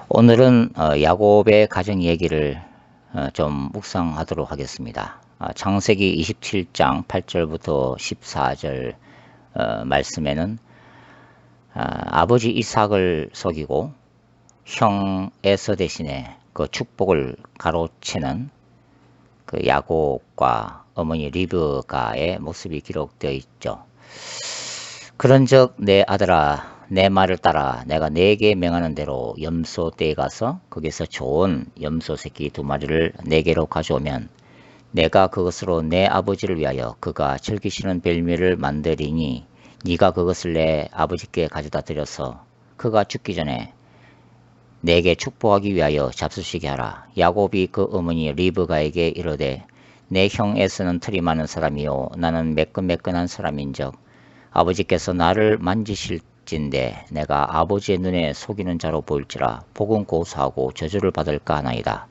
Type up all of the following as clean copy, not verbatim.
오늘은 야곱의 가정 얘기를 좀 묵상하도록 하겠습니다. 창세기 27장 8절부터 14절 말씀에는 아버지 이삭을 속이고 형 에서 대신에 그 축복을 가로채는 그 야곱과 어머니 리브가의 모습이 기록되어 있죠. 그런즉 내 아들아, 내 말을 따라 내가 네게 명하는 대로 염소 떼에 가서 거기서 좋은 염소 새끼 2마리를 네게로 가져오면 내가 그것으로 내 아버지를 위하여 그가 즐기시는 별미를 만들리니 네가 그것을 내 아버지께 가져다 드려서 그가 죽기 전에 내게 축복하기 위하여 잡수시게 하라. 야곱이 그 어머니 리브가에게 이르되 내 형 에서는 틀이 많은 사람이요 나는 매끈매끈한 사람인즉 아버지께서 나를 만지실진대 내가 아버지의 눈에 속이는 자로 보일지라 복은 고소하고 저주를 받을까 하나이다.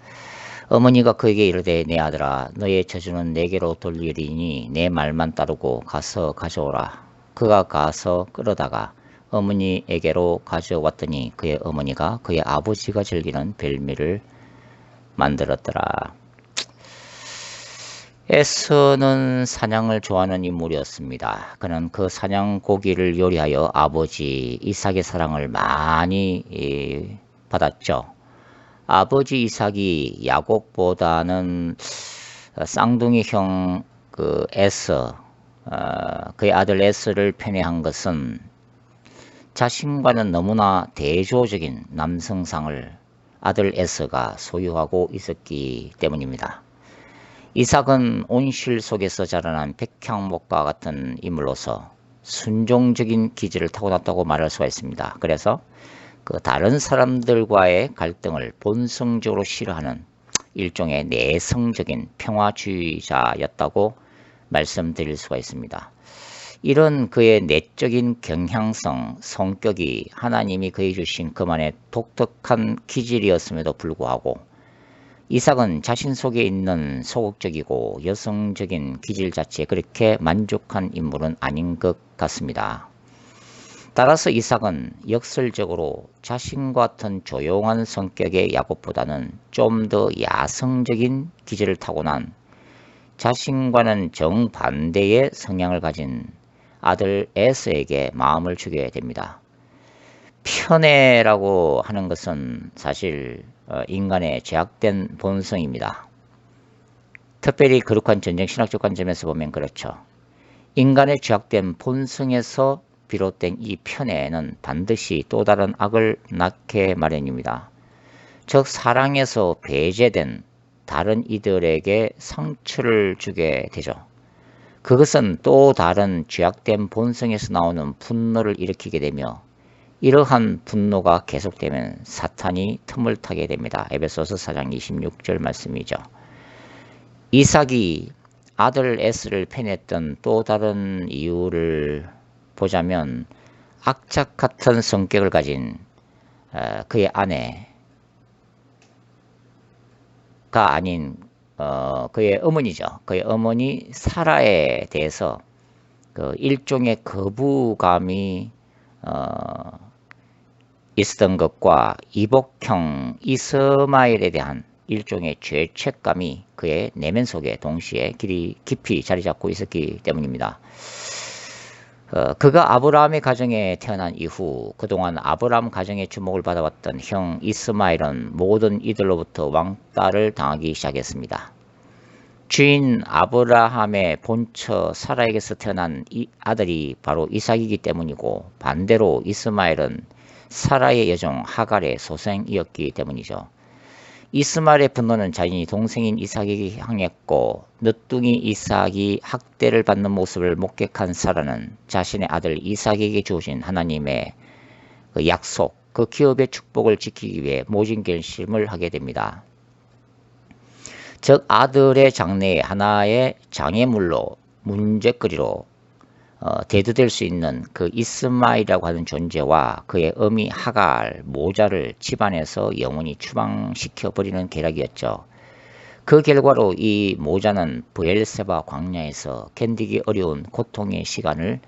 어머니가 그에게 이르되 내 아들아 너의 저주는 내게로 돌리리니 내 말만 따르고 가서 가져오라. 그가 가서 끌어다가 어머니에게로 가져왔더니 그의 어머니가 그의 아버지가 즐기는 별미를 만들었더라. 에서는 사냥을 좋아하는 인물이었습니다. 그는 그 사냥 고기를 요리하여 아버지 이삭의 사랑을 많이 받았죠. 아버지 이삭이 야곱보다는 쌍둥이 형 그 에서, 그의 아들 에서를 편애한 것은 자신과는 너무나 대조적인 남성상을 아들 에서가 소유하고 있었기 때문입니다. 이삭은 온실 속에서 자라난 백향목과 같은 인물로서 순종적인 기질을 타고났다고 말할 수가 있습니다. 그래서 그 다른 사람들과의 갈등을 본성적으로 싫어하는 일종의 내성적인 평화주의자였다고 말씀드릴 수가 있습니다. 이런 그의 내적인 경향성, 성격이 하나님이 그에게 주신 그만의 독특한 기질이었음에도 불구하고 이삭은 자신 속에 있는 소극적이고 여성적인 기질 자체에 그렇게 만족한 인물은 아닌 것 같습니다. 따라서 이삭은 역설적으로 자신과 같은 조용한 성격의 야곱보다는 좀 더 야성적인 기질을 타고난 자신과는 정반대의 성향을 가진 아들 에서에게 마음을 주게 됩니다. 편애라고 하는 것은 사실 인간의 죄악된 본성입니다. 특별히 거룩한 전쟁신학적 관점에서 보면 그렇죠. 인간의 죄악된 본성에서 비롯된 이 편애는 반드시 또 다른 악을 낳게 마련입니다. 즉 사랑에서 배제된 다른 이들에게 상처를 주게 되죠. 그것은 또 다른 죄악된 본성에서 나오는 분노를 일으키게 되며 이러한 분노가 계속되면 사탄이 틈을 타게 됩니다. 에베소서 4장 26절 말씀이죠. 이삭이 아들 에스를 편애했던 또 다른 이유를 보자면 악착 같은 성격을 가진 그의 아내가 아닌 그의 어머니죠. 그의 어머니 사라에 대해서 그 일종의 거부감이 있었던 것과 이복형 이스마엘에 대한 일종의 죄책감이 그의 내면 속에 동시에 깊이 자리 잡고 있었기 때문입니다. 그가 아브라함의 가정에 태어난 이후 그동안 아브라함 가정의 주목을 받아왔던 형 이스마엘은 모든 이들로부터 왕따를 당하기 시작했습니다. 주인 아브라함의 본처 사라에게서 태어난 이 아들이 바로 이삭이기 때문이고 반대로 이스마엘은 사라의 여종 하갈의 소생이었기 때문이죠. 이스마엘의 분노는 자신이 동생인 이삭에게 향했고 늦둥이 이삭이 학대를 받는 모습을 목격한 사라는 자신의 아들 이삭에게 주어진 하나님의 그 약속, 그 기업의 축복을 지키기 위해 모진 결심을 하게 됩니다. 즉 아들의 장래에 하나의 장애물로 문제거리로 대두될 수 있는 그 이스마엘이라고 하는 존재와 그의 어미 하갈, 모자를 집안에서 영원히 추방시켜버리는 계략이었죠. 그 결과로 이 모자는 브엘세바 광야에서 견디기 어려운 고통의 시간을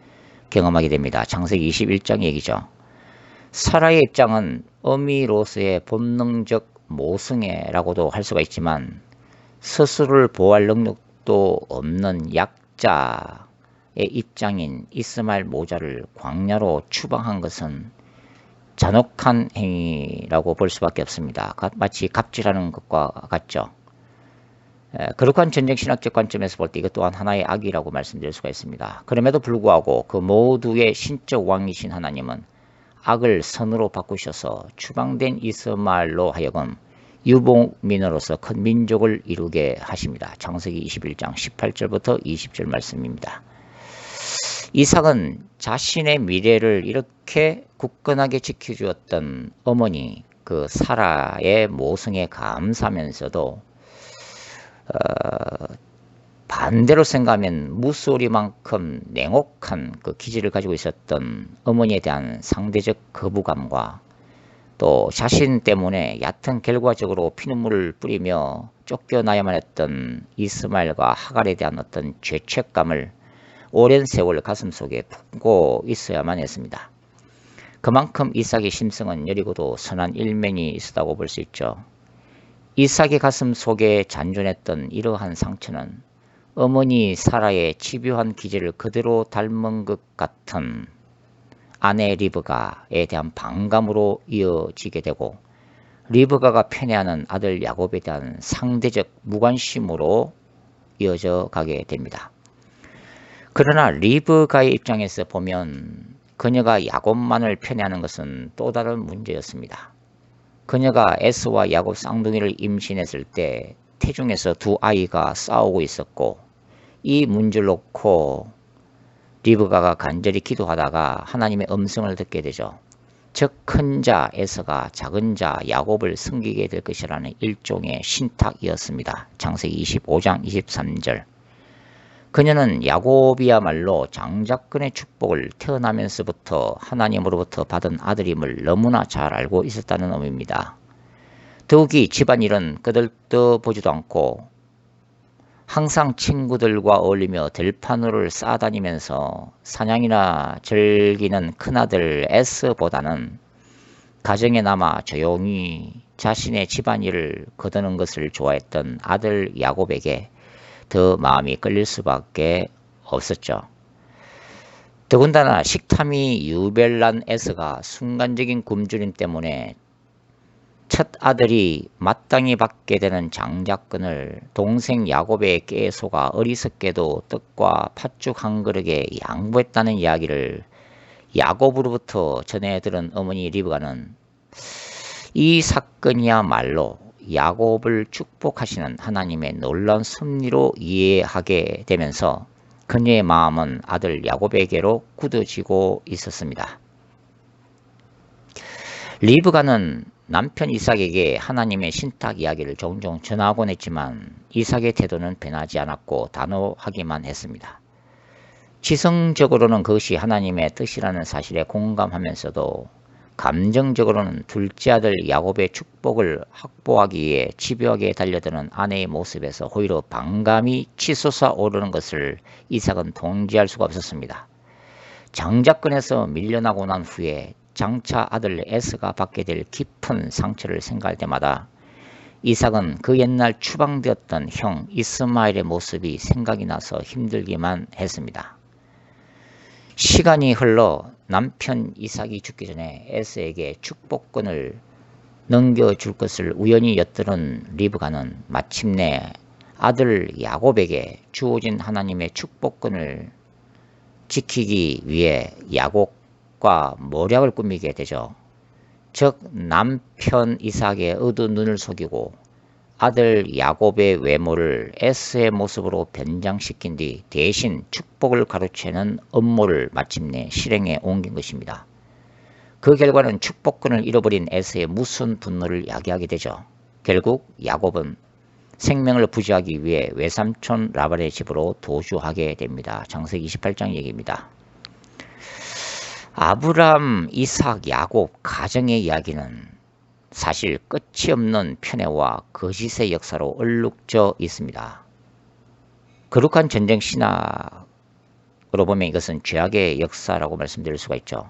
경험하게 됩니다. 창세기 21장 얘기죠. 사라의 입장은 어미로서의 본능적 모성애라고도 할 수가 있지만 스스로를 보호할 능력도 없는 약자의 입장인 이스마엘 모자를 광야로 추방한 것은 잔혹한 행위라고 볼 수밖에 없습니다. 마치 갑질하는 것과 같죠. 거룩한 전쟁신학적 관점에서 볼 때 이것 또한 하나의 악이라고 말씀드릴 수가 있습니다. 그럼에도 불구하고 그 모두의 신적 왕이신 하나님은 악을 선으로 바꾸셔서 추방된 이스마엘로 하여금 유복민으로서 큰 민족을 이루게 하십니다. 창세기 21장 18절부터 20절 말씀입니다. 이삭은 자신의 미래를 이렇게 굳건하게 지켜주었던 어머니 그 사라의 모성에 감사하면서도 반대로 생각하면 무소리만큼 냉혹한 그 기질을 가지고 있었던 어머니에 대한 상대적 거부감과 또 자신 때문에 얕은 결과적으로 피눈물을 뿌리며 쫓겨나야만 했던 이스마엘과 하갈에 대한 어떤 죄책감을 오랜 세월 가슴속에 품고 있어야만 했습니다. 그만큼 이삭의 심성은 여리고도 선한 일면이 있었다고 볼 수 있죠. 이삭의 가슴 속에 잔존했던 이러한 상처는 어머니 사라의 집요한 기질을 그대로 닮은 것 같은 아내 리브가에 대한 반감으로 이어지게 되고 리브가가 편애하는 아들 야곱에 대한 상대적 무관심으로 이어져 가게 됩니다. 그러나 리브가의 입장에서 보면 그녀가 야곱만을 편애하는 것은 또 다른 문제였습니다. 그녀가 에서와 야곱 쌍둥이를 임신했을 때 태중에서 두 아이가 싸우고 있었고 이 문제를 놓고 리브가가 간절히 기도하다가 하나님의 음성을 듣게 되죠. 즉 큰 자 에서가 작은 자 야곱을 섬기게 될 것이라는 일종의 신탁이었습니다. 창세기 25장 23절. 그녀는 야곱이야말로 장자권의 축복을 태어나면서부터 하나님으로부터 받은 아들임을 너무나 잘 알고 있었다는 의미입니다. 더욱이 집안일은 거들떠보지도 않고 항상 친구들과 어울리며 들판으로를 쌓아다니면서 사냥이나 즐기는 큰아들 에스보다는 가정에 남아 조용히 자신의 집안일을 거두는 것을 좋아했던 아들 야곱에게 더 마음이 끌릴 수밖에 없었죠. 더군다나 식탐이 유별난 에서가 순간적인 굶주림 때문에 첫 아들이 마땅히 받게 되는 장자권을 동생 야곱에게 속아 어리석게도 떡과 팥죽 한 그릇에 양보했다는 이야기를 야곱으로부터 전해 들은 어머니 리브가는 이 사건이야말로 야곱을 축복하시는 하나님의 놀라운 섭리로 이해하게 되면서 그녀의 마음은 아들 야곱에게로 굳어지고 있었습니다. 리브가는 남편 이삭에게 하나님의 신탁 이야기를 종종 전하곤 했지만 이삭의 태도는 변하지 않았고 단호하기만 했습니다. 지성적으로는 그것이 하나님의 뜻이라는 사실에 공감하면서도 감정적으로는 둘째 아들 야곱의 축복을 확보하기 위해 집요하게 달려드는 아내의 모습에서 오히려 반감이 치솟아 오르는 것을 이삭은 통제할 수가 없었습니다. 장자권에서 밀려나고 난 후에 장차 아들 에스가 받게 될 깊은 상처를 생각할 때마다 이삭은 그 옛날 추방되었던 형 이스마엘의 모습이 생각이 나서 힘들기만 했습니다. 시간이 흘러 남편 이삭이 죽기 전에 에스에게 축복권을 넘겨줄 것을 우연히 엿들은 리브가는 마침내 아들 야곱에게 주어진 하나님의 축복권을 지키기 위해 야곱과谋略을 꾸미게 되죠. 즉 남편 이삭의 의도 눈을 속이고 아들 야곱의 외모를 에스의 모습으로 변장시킨 뒤 대신 축복을 가로채는 음모를 마침내 실행에 옮긴 것입니다. 그 결과는 축복권을 잃어버린 에스의 무슨 분노를 야기하게 되죠. 결국 야곱은 생명을 부지하기 위해 외삼촌 라반의 집으로 도주하게 됩니다. 창세기 28장 얘기입니다. 아브람, 이삭, 야곱 가정의 이야기는 사실 끝이 없는 편애와 거짓의 역사로 얼룩져 있습니다. 거룩한 전쟁 신학으로 보면 이것은 죄악의 역사라고 말씀드릴 수가 있죠.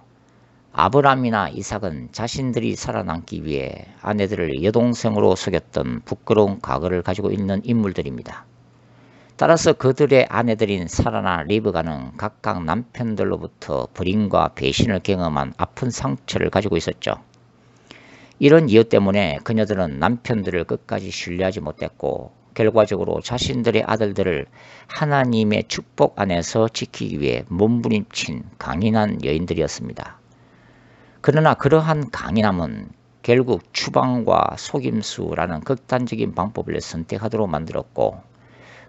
아브람이나 이삭은 자신들이 살아남기 위해 아내들을 여동생으로 속였던 부끄러운 과거를 가지고 있는 인물들입니다. 따라서 그들의 아내들인 사라나 리브가는 각각 남편들로부터 불임과 배신을 경험한 아픈 상처를 가지고 있었죠. 이런 이유 때문에 그녀들은 남편들을 끝까지 신뢰하지 못했고 결과적으로 자신들의 아들들을 하나님의 축복 안에서 지키기 위해 몸부림친 강인한 여인들이었습니다. 그러나 그러한 강인함은 결국 추방과 속임수라는 극단적인 방법을 선택하도록 만들었고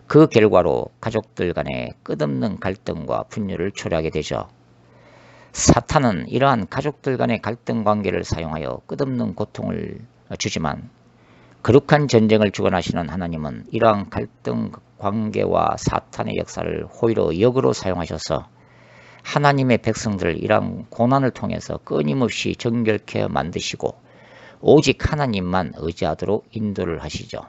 그 결과로 가족들 간의 끝없는 갈등과 분열을 초래하게 되죠. 사탄은 이러한 가족들 간의 갈등 관계를 사용하여 끝없는 고통을 주지만 거룩한 전쟁을 주관하시는 하나님은 이러한 갈등 관계와 사탄의 역사를 오히려 역으로 사용하셔서 하나님의 백성들을 이러한 고난을 통해서 끊임없이 정결케 만드시고 오직 하나님만 의지하도록 인도를 하시죠.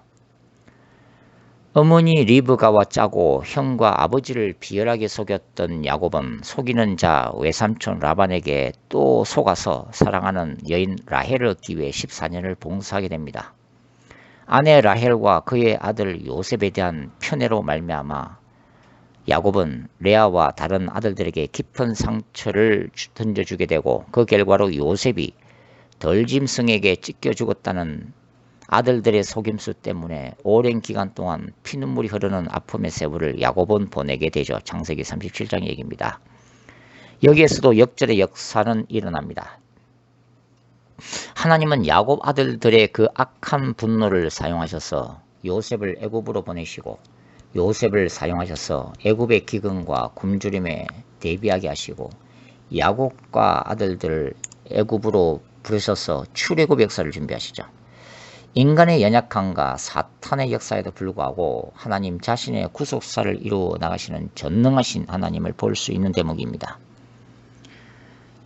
어머니 리브가와 짜고 형과 아버지를 비열하게 속였던 야곱은 속이는 자 외삼촌 라반에게 또 속아서 사랑하는 여인 라헬을 얻기 위해 14년을 봉사하게 됩니다. 아내 라헬과 그의 아들 요셉에 대한 편애로 말미암아 야곱은 레아와 다른 아들들에게 깊은 상처를 던져주게 되고 그 결과로 요셉이 덜짐승에게 찢겨 죽었다는 아들들의 속임수 때문에 오랜 기간 동안 피눈물이 흐르는 아픔의 세월을 야곱은 보내게 되죠. 창세기 37장 얘기입니다. 여기에서도 역전의 역사는 일어납니다. 하나님은 야곱 아들들의 그 악한 분노를 사용하셔서 요셉을 애굽으로 보내시고 요셉을 사용하셔서 애굽의 기근과 굶주림에 대비하게 하시고 야곱과 아들들을 애굽으로 부르셔서 출애굽 역사를 준비하시죠. 인간의 연약함과 사탄의 역사에도 불구하고 하나님 자신의 구속사를 이루어 나가시는 전능하신 하나님을 볼 수 있는 대목입니다.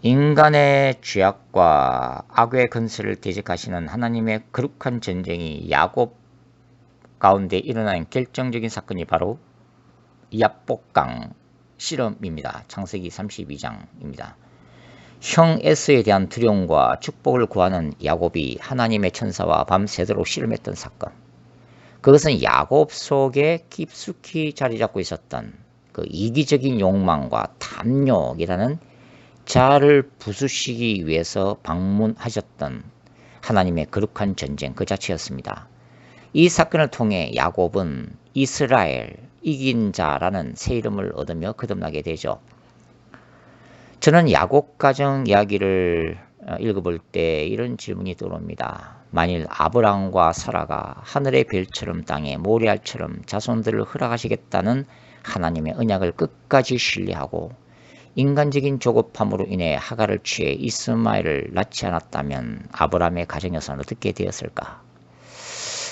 인간의 죄악과 악의 근세를 대적하시는 하나님의 거룩한 전쟁이 야곱 가운데 일어나는 결정적인 사건이 바로 야복강 실험입니다. 창세기 32장입니다. 형 에서에 대한 두려움과 축복을 구하는 야곱이 하나님의 천사와 밤새도록 씨름했던 사건. 그것은 야곱 속에 깊숙이 자리 잡고 있었던 그 이기적인 욕망과 탐욕이라는 자아를 부수시기 위해서 방문하셨던 하나님의 거룩한 전쟁 그 자체였습니다. 이 사건을 통해 야곱은 이스라엘, 이긴 자라는 새 이름을 얻으며 거듭나게 되죠. 저는 야곱 가정 이야기를 읽어볼 때 이런 질문이 떠오릅니다. 만일 아브람과 사라가 하늘의 별처럼 땅에 모래알처럼 자손들을 허락하시겠다는 하나님의 언약을 끝까지 신뢰하고 인간적인 조급함으로 인해 하갈을 취해 이스마엘을 낳지 않았다면 아브람의 가정에서는 어떻게 되었을까?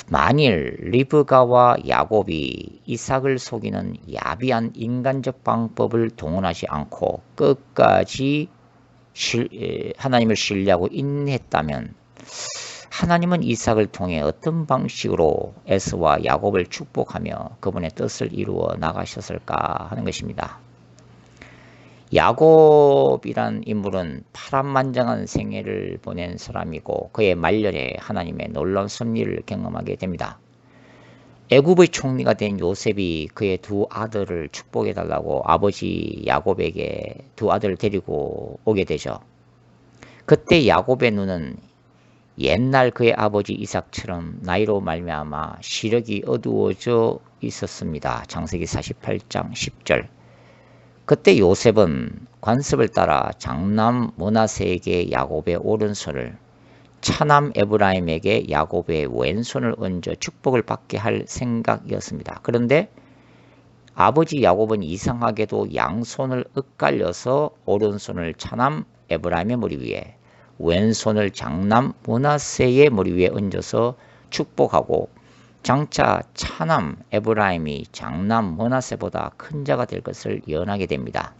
만일 리브가와 야곱이 이삭을 속이는 야비한 인간적 방법을 동원하지 않고 끝까지 하나님을 신뢰하고 인내했다면 하나님은 이삭을 통해 어떤 방식으로 에서와 야곱을 축복하며 그분의 뜻을 이루어 나가셨을까 하는 것입니다. 야곱이란 인물은 파란만장한 생애를 보낸 사람이고 그의 말년에 하나님의 놀라운 섭리를 경험하게 됩니다. 애굽의 총리가 된 요셉이 그의 두 아들을 축복해달라고 아버지 야곱에게 두 아들을 데리고 오게 되죠. 그때 야곱의 눈은 옛날 그의 아버지 이삭처럼 나이로 말미암아 시력이 어두워져 있었습니다. 창세기 48장 10절. 그때 요셉은 관습을 따라 장남 므낫세에게 야곱의 오른손을 차남 에브라임에게 야곱의 왼손을 얹어 축복을 받게 할 생각이었습니다. 그런데 아버지 야곱은 이상하게도 양손을 엇갈려서 오른손을 차남 에브라임의 머리 위에 왼손을 장남 므낫세의 머리 위에 얹어서 축복하고 장차 차남 에브라임이 장남 므낫세보다 큰 자가 될 것을 예언하게 됩니다.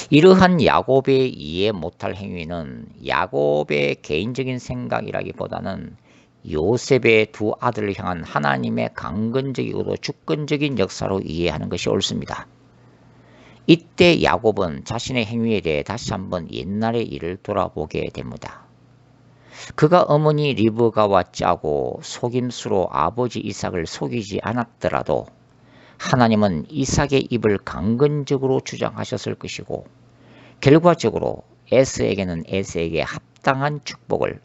이러한 야곱의 이해 못할 행위는 야곱의 개인적인 생각이라기보다는 요셉의 두 아들을 향한 하나님의 강건적이고도 주권적인 역사로 이해하는 것이 옳습니다. 이때 야곱은 자신의 행위에 대해 다시 한번 옛날의 일을 돌아보게 됩니다. 그가 어머니 리브가와 짜고 속임수로 아버지 이삭을 속이지 않았더라도 하나님은 이삭의 입을 강건적으로 주장하셨을 것이고 결과적으로 에서에게는 에서에게 합당한 축복을,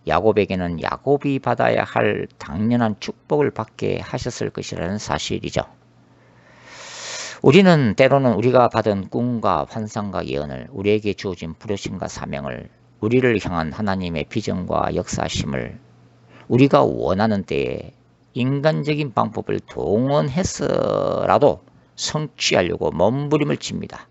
야곱에게는 야곱이 받아야 할 당연한 축복을 받게 하셨을 것이라는 사실이죠. 우리는 때로는 우리가 받은 꿈과 환상과 예언을, 우리에게 주어진 부르심과 사명을, 우리를 향한 하나님의 비전과 역사심을 우리가 원하는 때에 인간적인 방법을 동원해서라도 성취하려고 몸부림을 칩니다.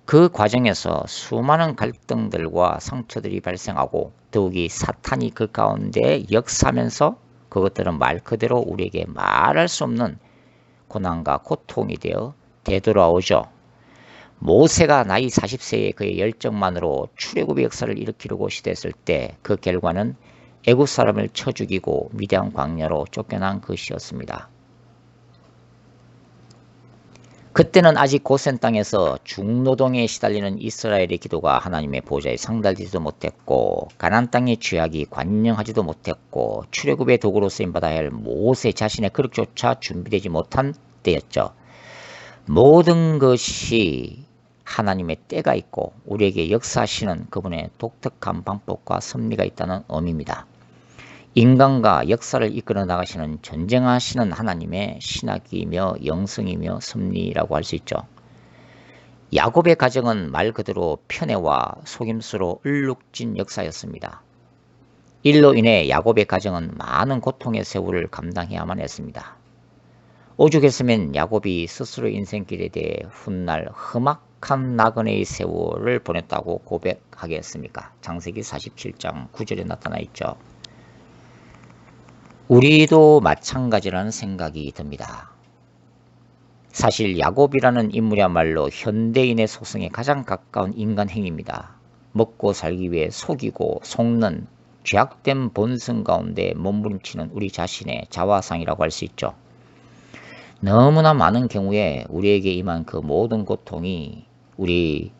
그 과정에서 수많은 갈등들과 상처들이 발생하고 더욱이 사탄이 그 가운데 역사하면서 그것들은 말 그대로 우리에게 말할 수 없는 고난과 고통이 되어 되돌아오죠. 모세가 나이 40세에 그의 열정만으로 출애굽의 역사를 일으키려고 시도했을 때 그 결과는 애굽 사람을 쳐 죽이고 미디안 광야로 쫓겨난 것이었습니다. 그때는 아직 고센 땅에서 중노동에 시달리는 이스라엘의 기도가 하나님의 보좌에 상달되지도 못했고 가나안 땅의 죄악이 관영하지도 못했고 출애굽의 도구로 쓰임받아야 할 모세 자신의 그릇조차 준비되지 못한 때였죠. 모든 것이 하나님의 때가 있고 우리에게 역사하시는 그분의 독특한 방법과 섭리가 있다는 의미입니다. 인간과 역사를 이끌어 나가시는 전쟁하시는 하나님의 신학이며 영성이며 섭리라고 할 수 있죠. 야곱의 가정은 말 그대로 편애와 속임수로 얼룩진 역사였습니다. 일로 인해 야곱의 가정은 많은 고통의 세월을 감당해야만 했습니다. 오죽했으면 야곱이 스스로 인생길에 대해 훗날 험악한 나그네의 세월을 보냈다고 고백하겠습니까? 창세기 47장 9절에 나타나 있죠. 우리도 마찬가지라는 생각이 듭니다. 사실 야곱이라는 인물이야말로 현대인의 속성에 가장 가까운 인간 행위입니다. 먹고 살기 위해 속이고 속는 죄악된 본성 가운데 몸부림치는 우리 자신의 자화상이라고 할 수 있죠. 너무나 많은 경우에 우리에게 임한 그 모든 고통이 우리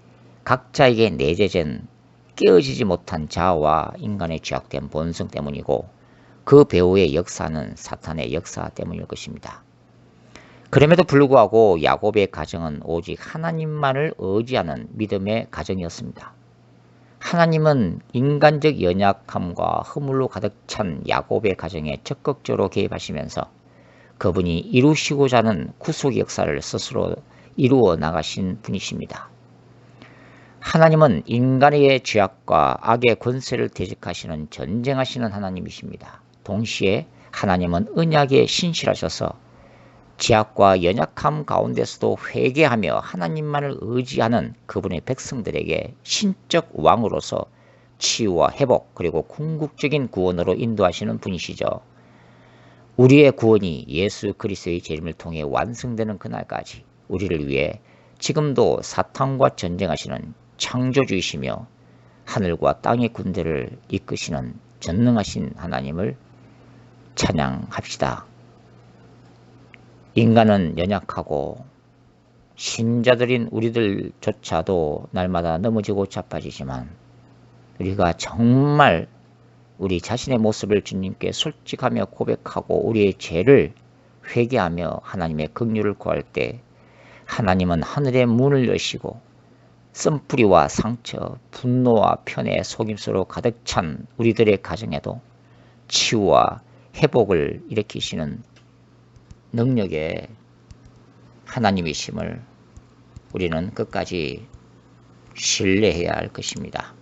각자에게 내재된 깨어지지 못한 자아와 인간의 죄악된 본성 때문이고 그 배후의 역사는 사탄의 역사 때문일 것입니다. 그럼에도 불구하고 야곱의 가정은 오직 하나님만을 의지하는 믿음의 가정이었습니다. 하나님은 인간적 연약함과 허물로 가득 찬 야곱의 가정에 적극적으로 개입하시면서 그분이 이루시고자 하는 구속의 역사를 스스로 이루어 나가신 분이십니다. 하나님은 인간의 죄악과 악의 권세를 대적하시는 전쟁하시는 하나님이십니다. 동시에 하나님은 언약에 신실하셔서 죄악과 연약함 가운데서도 회개하며 하나님만을 의지하는 그분의 백성들에게 신적 왕으로서 치유와 회복 그리고 궁극적인 구원으로 인도하시는 분이시죠. 우리의 구원이 예수 그리스도의 재림을 통해 완성되는 그날까지 우리를 위해 지금도 사탄과 전쟁하시는 창조주이시며 하늘과 땅의 군대를 이끄시는 전능하신 하나님을 찬양합시다. 인간은 연약하고 신자들인 우리들조차도 날마다 넘어지고 자빠지지만 우리가 정말 우리 자신의 모습을 주님께 솔직하며 고백하고 우리의 죄를 회개하며 하나님의 긍휼을 구할 때 하나님은 하늘의 문을 여시고 쓴뿌리와 상처, 분노와 편애, 속임수로 가득 찬 우리들의 가정에도 치유와 회복을 일으키시는 능력의 하나님이심을 우리는 끝까지 신뢰해야 할 것입니다.